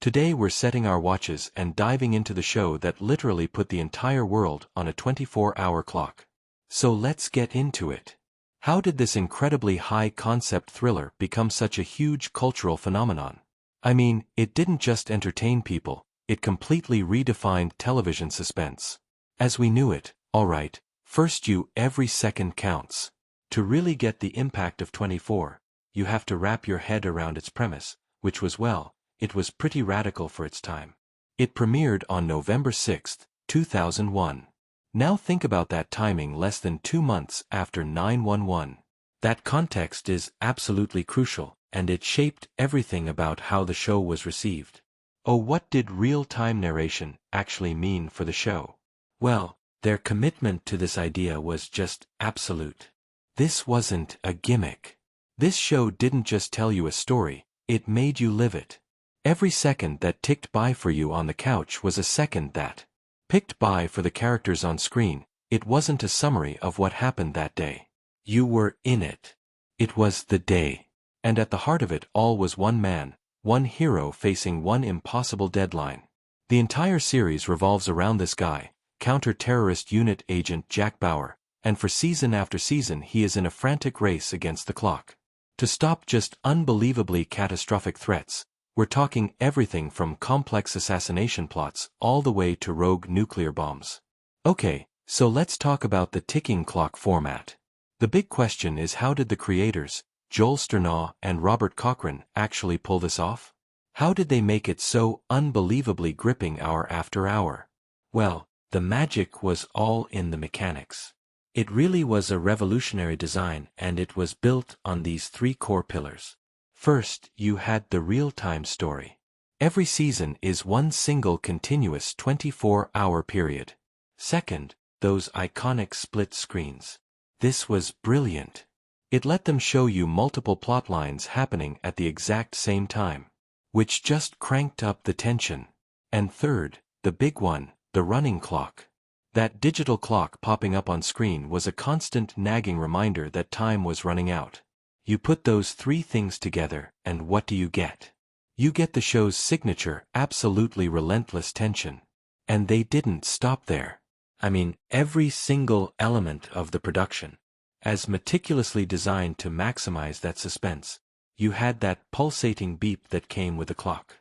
Today we're setting our watches and diving into the show that literally put the entire world on a 24-hour clock. So let's get into it. How did this incredibly high-concept thriller become such a huge cultural phenomenon? I mean, it didn't just entertain people, it completely redefined television suspense. As we knew it, alright, first every second counts. To really get the impact of 24, you have to wrap your head around its premise, which was, well, it was pretty radical for its time. It premiered on November 6, 2001. Now think about that timing, less than 2 months after 9/11. That context is absolutely crucial, and it shaped everything about how the show was received. Oh, what did real-time narration actually mean for the show? Well, their commitment to this idea was just absolute. This wasn't a gimmick. This show didn't just tell you a story, it made you live it. Every second that ticked by for you on the couch was a second that picked by for the characters on screen. It wasn't a summary of what happened that day. You were in it. It was the day. And at the heart of it all was one man, one hero facing one impossible deadline. The entire series revolves around this guy, counter-terrorist unit agent Jack Bauer, and for season after season he is in a frantic race against the clock. To stop just unbelievably catastrophic threats. We're talking everything from complex assassination plots all the way to rogue nuclear bombs. Okay, so let's talk about the ticking clock format. The big question is, how did the creators, Joel Sternaw and Robert Cochran, actually pull this off? How did they make it so unbelievably gripping hour after hour? Well, the magic was all in the mechanics. It really was a revolutionary design, and it was built on these 3 core pillars. First, you had the real-time story. Every season is one single continuous 24-hour period. Second, those iconic split screens. This was brilliant. It let them show you multiple plot lines happening at the exact same time, which just cranked up the tension. And third, the big one, the running clock. That digital clock popping up on screen was a constant nagging reminder that time was running out. You put those 3 things together, and what do you get? You get the show's signature, absolutely relentless tension. And they didn't stop there. I mean, every single element of the production, as meticulously designed to maximize that suspense. You had that pulsating beep that came with the clock.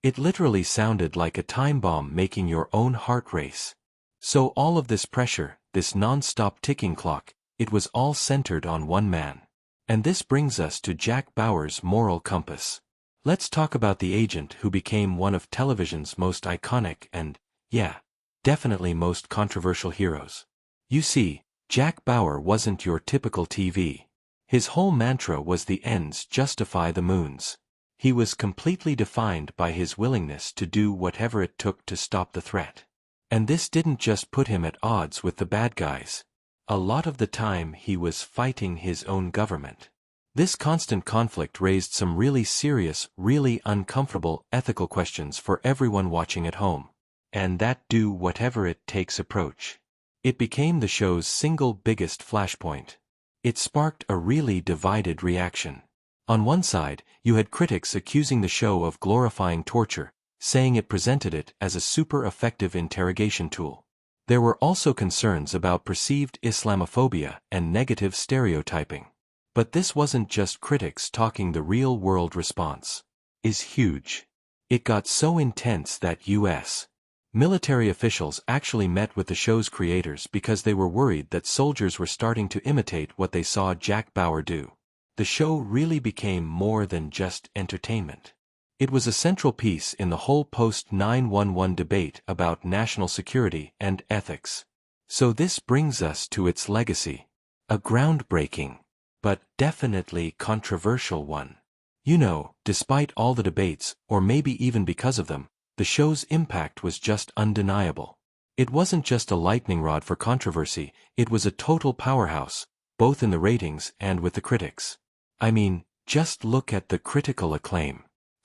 It literally sounded like a time bomb making your own heart race. So all of this pressure, this non-stop ticking clock, it was all centered on one man. And this brings us to Jack Bauer's moral compass. Let's talk about the agent who became one of television's most iconic and, yeah, definitely most controversial heroes. You see, Jack Bauer wasn't your typical TV. His whole mantra was the ends justify the means. He was completely defined by his willingness to do whatever it took to stop the threat. And this didn't just put him at odds with the bad guys. A lot of the time he was fighting his own government. This constant conflict raised some really serious, really uncomfortable ethical questions for everyone watching at home. And that do whatever it takes approach. It became the show's single biggest flashpoint. It sparked a really divided reaction. On one side, you had critics accusing the show of glorifying torture, saying it presented it as a super effective interrogation tool. There were also concerns about perceived Islamophobia and negative stereotyping. But this wasn't just critics talking. The real-world response is huge. It got so intense that U.S. military officials actually met with the show's creators because they were worried that soldiers were starting to imitate what they saw Jack Bauer do. The show really became more than just entertainment. It was a central piece in the whole post-9/11 debate about national security and ethics. So this brings us to its legacy. A groundbreaking, but definitely controversial one. You know, despite all the debates, or maybe even because of them, the show's impact was just undeniable. It wasn't just a lightning rod for controversy, it was a total powerhouse, both in the ratings and with the critics. I mean, just look at the critical acclaim.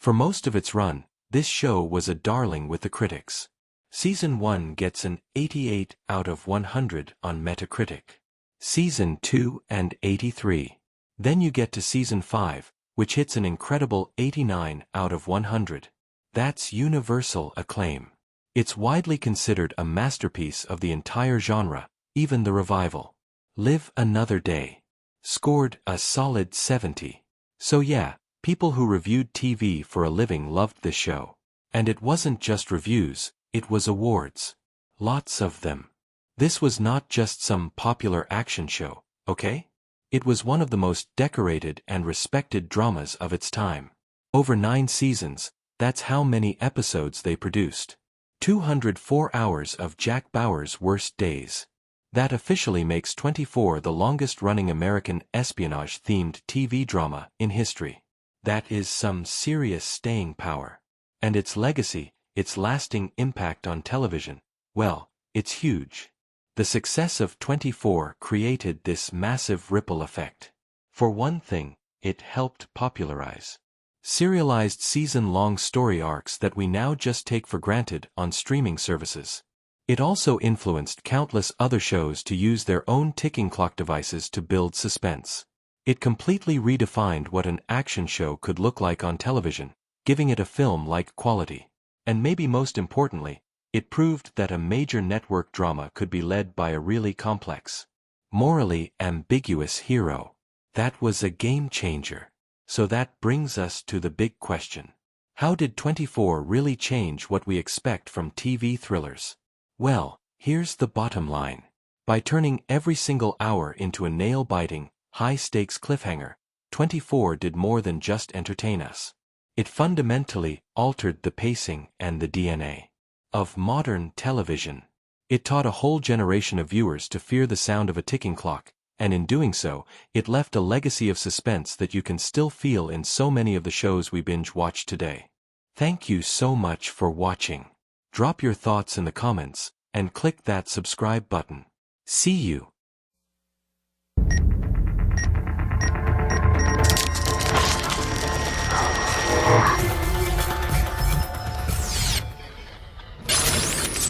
For most of its run, this show was a darling with the critics. Season 1 gets an 88 out of 100 on Metacritic. Season 2 and 83. Then you get to Season 5, which hits an incredible 89 out of 100. That's universal acclaim. It's widely considered a masterpiece of the entire genre. Even the revival, Live Another Day, scored a solid 70. So yeah, people who reviewed TV for a living loved this show. And it wasn't just reviews, it was awards. Lots of them. This was not just some popular action show, okay? It was one of the most decorated and respected dramas of its time. Over 9 seasons, that's how many episodes they produced. 204 hours of Jack Bauer's worst days. That officially makes 24 the longest-running American espionage-themed TV drama in history. That is some serious staying power. And its legacy, its lasting impact on television, well, it's huge. The success of 24 created this massive ripple effect. For one thing, it helped popularize serialized season-long story arcs that we now just take for granted on streaming services. It also influenced countless other shows to use their own ticking clock devices to build suspense. It completely redefined what an action show could look like on television, giving it a film-like quality. And maybe most importantly, it proved that a major network drama could be led by a really complex, morally ambiguous hero. That was a game-changer. So that brings us to the big question. How did 24 really change what we expect from TV thrillers? Well, here's the bottom line. By turning every single hour into a nail-biting, high-stakes cliffhanger, 24 did more than just entertain us. It fundamentally altered the pacing and the DNA of modern television. It taught a whole generation of viewers to fear the sound of a ticking clock, and in doing so, it left a legacy of suspense that you can still feel in so many of the shows we binge-watch today. Thank you so much for watching. Drop your thoughts in the comments, and click that subscribe button. See you.